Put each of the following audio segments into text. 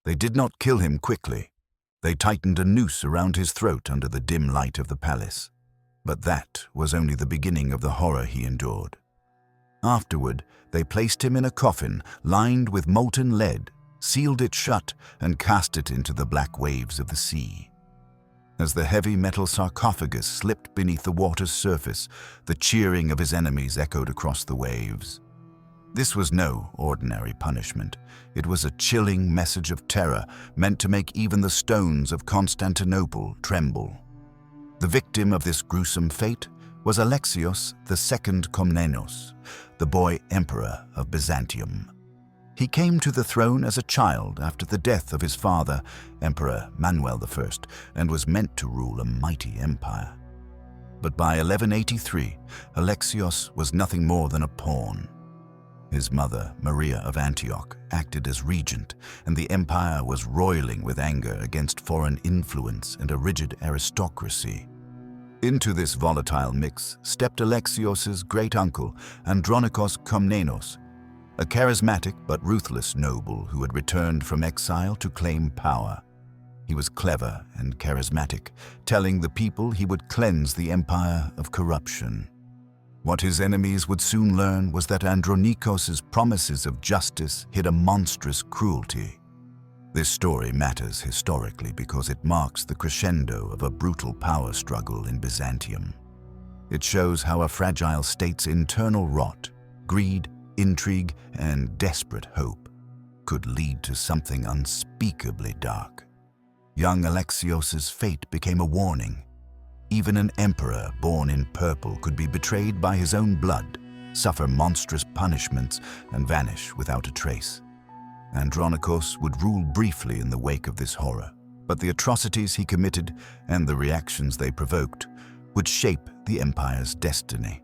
They did not kill him quickly. They tightened a noose around his throat under the dim light of the palace. But that was only the beginning of the horror he endured. Afterward, they placed him in a coffin lined with molten lead, sealed it shut, and cast it into the black waves of the sea. As the heavy metal sarcophagus slipped beneath the water's surface, the cheering of his enemies echoed across the waves. This was no ordinary punishment. It was a chilling message of terror meant to make even the stones of Constantinople tremble. The victim of this gruesome fate was Alexios II Komnenos, the boy emperor of Byzantium. He came to the throne as a child after the death of his father, Emperor Manuel I, and was meant to rule a mighty empire. But by 1183, Alexios was nothing more than a pawn. His mother, Maria of Antioch, acted as regent, and the empire was roiling with anger against foreign influence and a rigid aristocracy. Into this volatile mix stepped Alexios's great-uncle, Andronikos Komnenos, a charismatic but ruthless noble who had returned from exile to claim power. He was clever and charismatic, telling the people he would cleanse the empire of corruption. What his enemies would soon learn was that Andronikos's promises of justice hid a monstrous cruelty. This story matters historically because it marks the crescendo of a brutal power struggle in Byzantium. It shows how a fragile state's internal rot, greed, intrigue, and desperate hope could lead to something unspeakably dark. Young Alexios's fate became a warning. Even an emperor born in purple could be betrayed by his own blood, suffer monstrous punishments, and vanish without a trace. Andronikos would rule briefly in the wake of this horror, but the atrocities he committed and the reactions they provoked would shape the empire's destiny.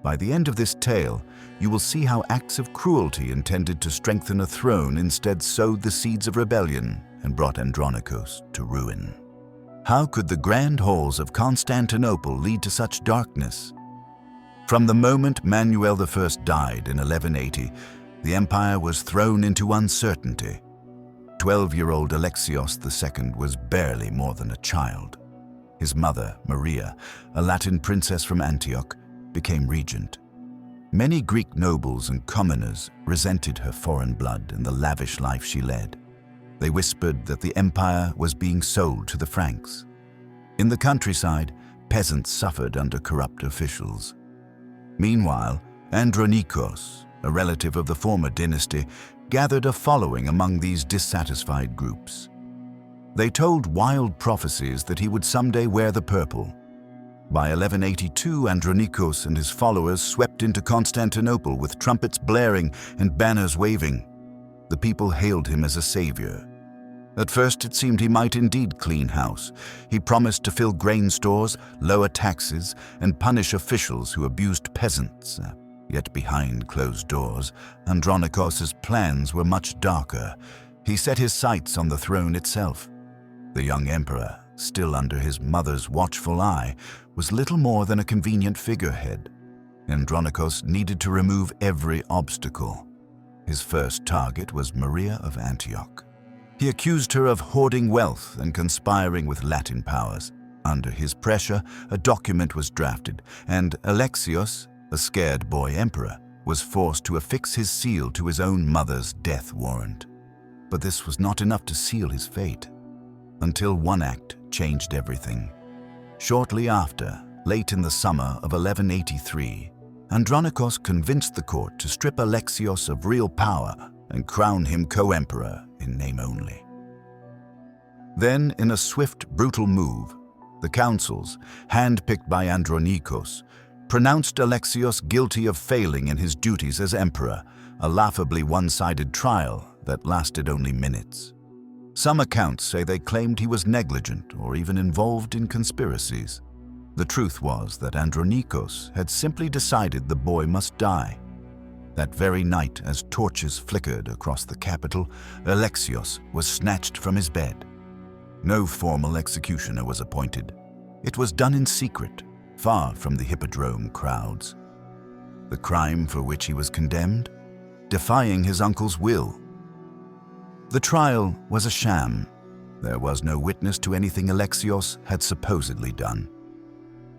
By the end of this tale, you will see how acts of cruelty intended to strengthen a throne instead sowed the seeds of rebellion and brought Andronikos to ruin. How could the grand halls of Constantinople lead to such darkness? From the moment Manuel I died in 1180, the empire was thrown into uncertainty. 12-year-old Alexios II was barely more than a child. His mother, Maria, a Latin princess from Antioch, became regent. Many Greek nobles and commoners resented her foreign blood and the lavish life she led. They whispered that the empire was being sold to the Franks. In the countryside, peasants suffered under corrupt officials. Meanwhile, Andronikos, a relative of the former dynasty, gathered a following among these dissatisfied groups. They told wild prophecies that he would someday wear the purple. By 1182, Andronikos and his followers swept into Constantinople with trumpets blaring and banners waving. The people hailed him as a savior. At first, it seemed he might indeed clean house. He promised to fill grain stores, lower taxes, and punish officials who abused peasants. Yet behind closed doors, Andronikos's plans were much darker. He set his sights on the throne itself. The young emperor, still under his mother's watchful eye, was little more than a convenient figurehead. Andronikos needed to remove every obstacle. His first target was Maria of Antioch. He accused her of hoarding wealth and conspiring with Latin powers. Under his pressure, a document was drafted, and Alexios, a scared boy emperor, was forced to affix his seal to his own mother's death warrant. But this was not enough to seal his fate, until one act changed everything. Shortly after, late in the summer of 1183, Andronikos convinced the court to strip Alexios of real power and crown him co-emperor in name only. Then, in a swift, brutal move, the councils, handpicked by Andronikos, pronounced Alexios guilty of failing in his duties as emperor, a laughably one-sided trial that lasted only minutes. Some accounts say they claimed he was negligent or even involved in conspiracies. The truth was that Andronikos had simply decided the boy must die. That very night, as torches flickered across the capital, Alexios was snatched from his bed. No formal executioner was appointed. It was done in secret, far from the hippodrome crowds. The crime for which he was condemned? Defying his uncle's will. The trial was a sham. There was no witness to anything Alexios had supposedly done.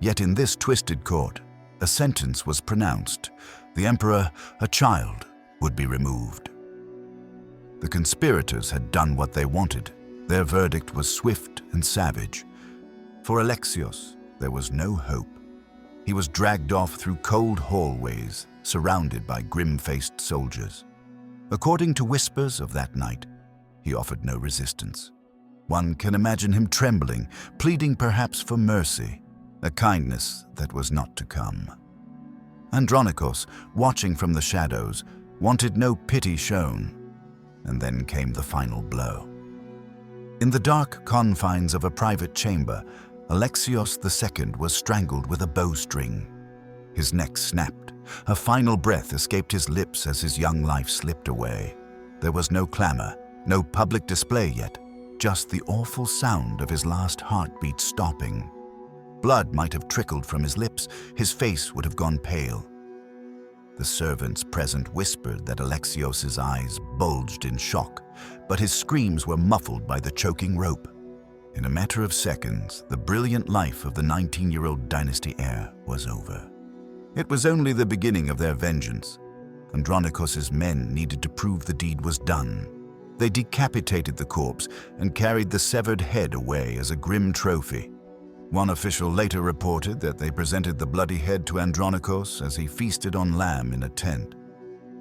Yet in this twisted court, a sentence was pronounced. The emperor, a child, would be removed. The conspirators had done what they wanted. Their verdict was swift and savage. For Alexios, there was no hope. He was dragged off through cold hallways, surrounded by grim-faced soldiers. According to whispers of that night, he offered no resistance. One can imagine him trembling, pleading perhaps for mercy, a kindness that was not to come. Andronikos, watching from the shadows, wanted no pity shown, and then came the final blow. In the dark confines of a private chamber, Alexios II was strangled with a bowstring. His neck snapped. A final breath escaped his lips as his young life slipped away. There was no clamor, no public display yet, just the awful sound of his last heartbeat stopping. Blood might have trickled from his lips, his face would have gone pale. The servants present whispered that Alexios's eyes bulged in shock, but his screams were muffled by the choking rope. In a matter of seconds, the brilliant life of the 19-year-old dynasty heir was over. It was only the beginning of their vengeance. Andronikos's men needed to prove the deed was done. They decapitated the corpse and carried the severed head away as a grim trophy. One official later reported that they presented the bloody head to Andronikos as he feasted on lamb in a tent.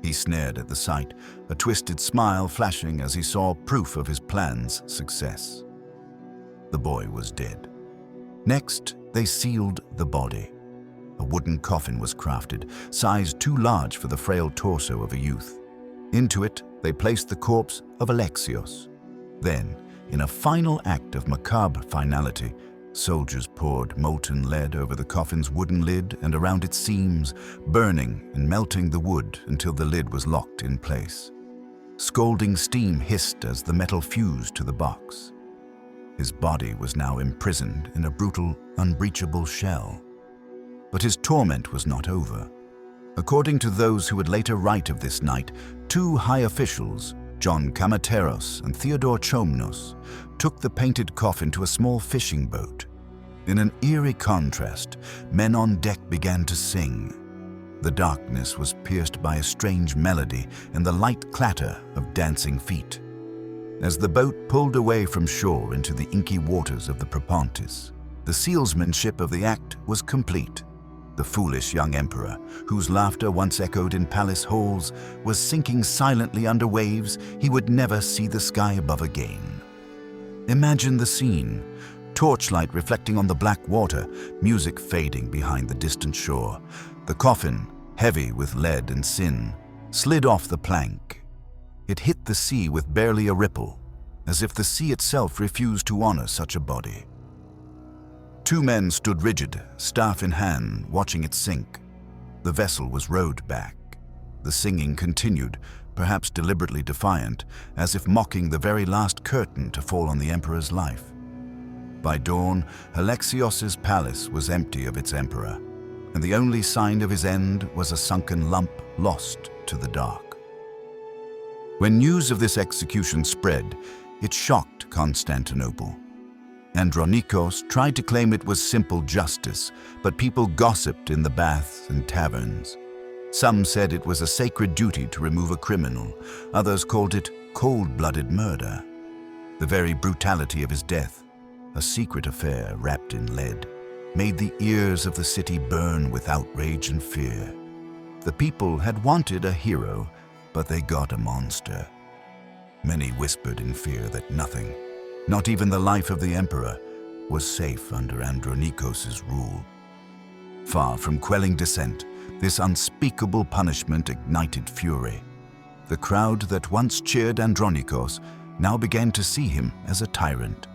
He sneered at the sight, a twisted smile flashing as he saw proof of his plan's success. The boy was dead. Next, they sealed the body. A wooden coffin was crafted, sized too large for the frail torso of a youth. Into it, they placed the corpse of Alexios. Then, in a final act of macabre finality, soldiers poured molten lead over the coffin's wooden lid and around its seams, burning and melting the wood until the lid was locked in place. Scalding steam hissed as the metal fused to the box. His body was now imprisoned in a brutal, unbreachable shell. But his torment was not over. According to those who would later write of this night, two high officials, John Kamateros and Theodore Komnenos, took the painted coffin to a small fishing boat. In an eerie contrast, men on deck began to sing. The darkness was pierced by a strange melody and the light clatter of dancing feet. As the boat pulled away from shore into the inky waters of the Propontis, the sealsmanship of the act was complete. The foolish young emperor, whose laughter once echoed in palace halls, was sinking silently under waves he would never see the sky above again. Imagine the scene: torchlight reflecting on the black water, music fading behind the distant shore. The coffin, heavy with lead and sin, slid off the plank. It hit the sea with barely a ripple, as if the sea itself refused to honor such a body. Two men stood rigid, staff in hand, watching it sink. The vessel was rowed back. The singing continued, perhaps deliberately defiant, as if mocking the very last curtain to fall on the emperor's life. By dawn, Alexios's palace was empty of its emperor, and the only sign of his end was a sunken lump lost to the dark. When news of this execution spread, it shocked Constantinople. Andronikos tried to claim it was simple justice, but people gossiped in the baths and taverns. Some said it was a sacred duty to remove a criminal. Others called it cold-blooded murder. The very brutality of his death, a secret affair wrapped in lead, made the ears of the city burn with outrage and fear. The people had wanted a hero, but they got a monster. Many whispered in fear that nothing, not even the life of the emperor, was safe under Andronikos's rule. Far from quelling dissent, this unspeakable punishment ignited fury. The crowd that once cheered Andronikos now began to see him as a tyrant.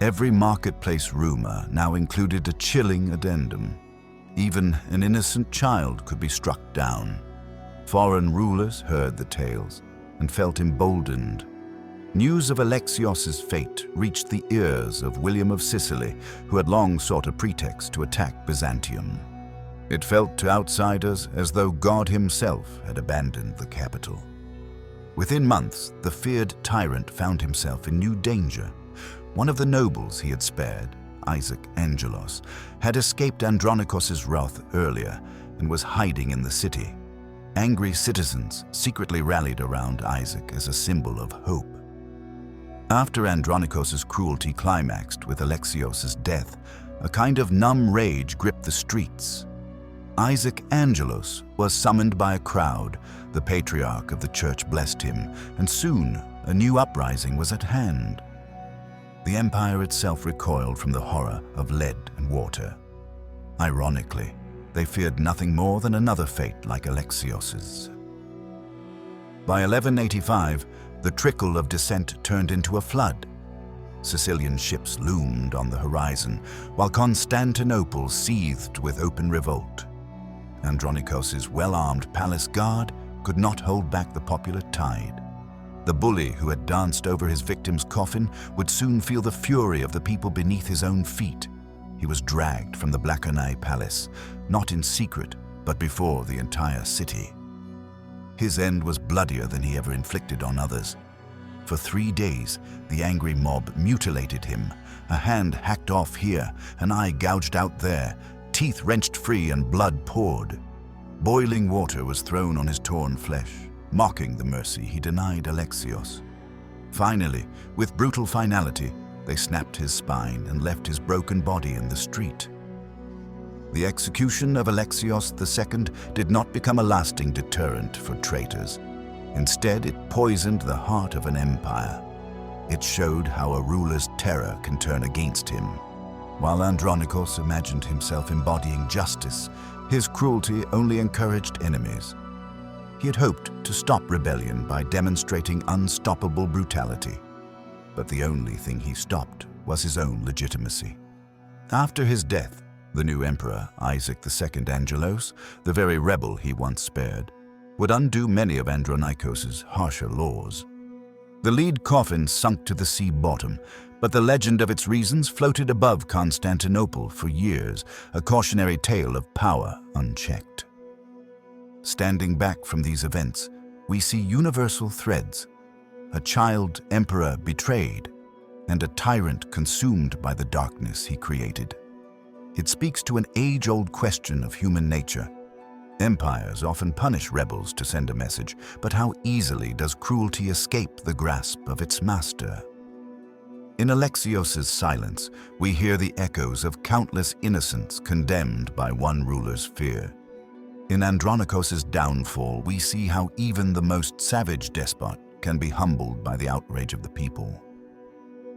Every marketplace rumor now included a chilling addendum. Even an innocent child could be struck down. Foreign rulers heard the tales and felt emboldened. News of Alexios's fate reached the ears of William of Sicily, who had long sought a pretext to attack Byzantium. It felt to outsiders as though God himself had abandoned the capital. Within months, the feared tyrant found himself in new danger. One of the nobles he had spared, Isaac Angelos, had escaped Andronikos' wrath earlier and was hiding in the city. Angry citizens secretly rallied around Isaac as a symbol of hope. After Andronikos' cruelty climaxed with Alexios' death, a kind of numb rage gripped the streets. Isaac Angelos was summoned by a crowd. The patriarch of the church blessed him, and soon a new uprising was at hand. The empire itself recoiled from the horror of lead and water. Ironically, they feared nothing more than another fate like Alexios's. By 1185, the trickle of dissent turned into a flood. Sicilian ships loomed on the horizon, while Constantinople seethed with open revolt. Andronikos' well-armed palace guard could not hold back the popular tide. The bully who had danced over his victim's coffin would soon feel the fury of the people beneath his own feet. He was dragged from the Blachanae palace, not in secret, but before the entire city. His end was bloodier than he ever inflicted on others. For 3 days, the angry mob mutilated him, a hand hacked off here, an eye gouged out there, teeth wrenched free and blood poured. Boiling water was thrown on his torn flesh, mocking the mercy he denied Alexios. Finally, with brutal finality, they snapped his spine and left his broken body in the street. The execution of Alexios II did not become a lasting deterrent for traitors. Instead, it poisoned the heart of an empire. It showed how a ruler's terror can turn against him. While Andronikos imagined himself embodying justice, his cruelty only encouraged enemies. He had hoped to stop rebellion by demonstrating unstoppable brutality. But the only thing he stopped was his own legitimacy. After his death, the new emperor, Isaac II Angelos, the very rebel he once spared, would undo many of Andronikos' harsher laws. The lead coffin sunk to the sea bottom, but the legend of its reasons floated above Constantinople for years, a cautionary tale of power unchecked. Standing back from these events, we see universal threads: a child emperor betrayed, and a tyrant consumed by the darkness he created. It speaks to an age-old question of human nature. Empires often punish rebels to send a message, but how easily does cruelty escape the grasp of its master? In Alexios' silence, we hear the echoes of countless innocents condemned by one ruler's fear. In Andronikos' downfall, we see how even the most savage despot can be humbled by the outrage of the people.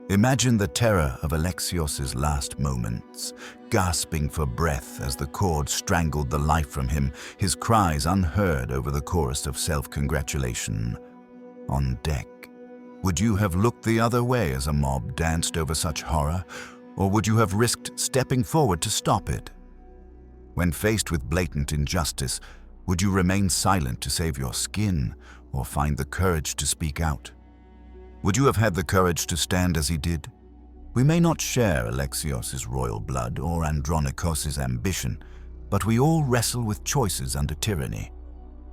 Imagine the terror of Alexios' last moments, gasping for breath as the cord strangled the life from him, his cries unheard over the chorus of self-congratulation. On deck, would you have looked the other way as a mob danced over such horror, or would you have risked stepping forward to stop it? When faced with blatant injustice, would you remain silent to save your skin, or find the courage to speak out? Would you have had the courage to stand as he did? We may not share Alexios' royal blood or Andronikos' ambition, but we all wrestle with choices under tyranny.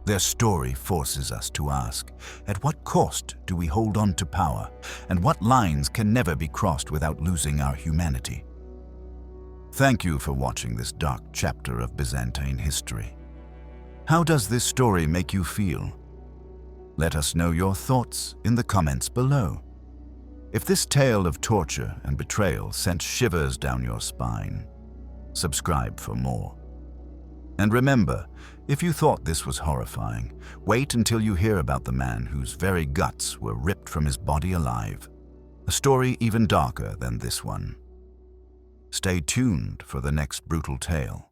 Their story forces us to ask, at what cost do we hold on to power, and what lines can never be crossed without losing our humanity? Thank you for watching this dark chapter of Byzantine history. How does this story make you feel? Let us know your thoughts in the comments below. If this tale of torture and betrayal sent shivers down your spine, subscribe for more. And remember, if you thought this was horrifying, wait until you hear about the man whose very guts were ripped from his body alive. A story even darker than this one. Stay tuned for the next brutal tale.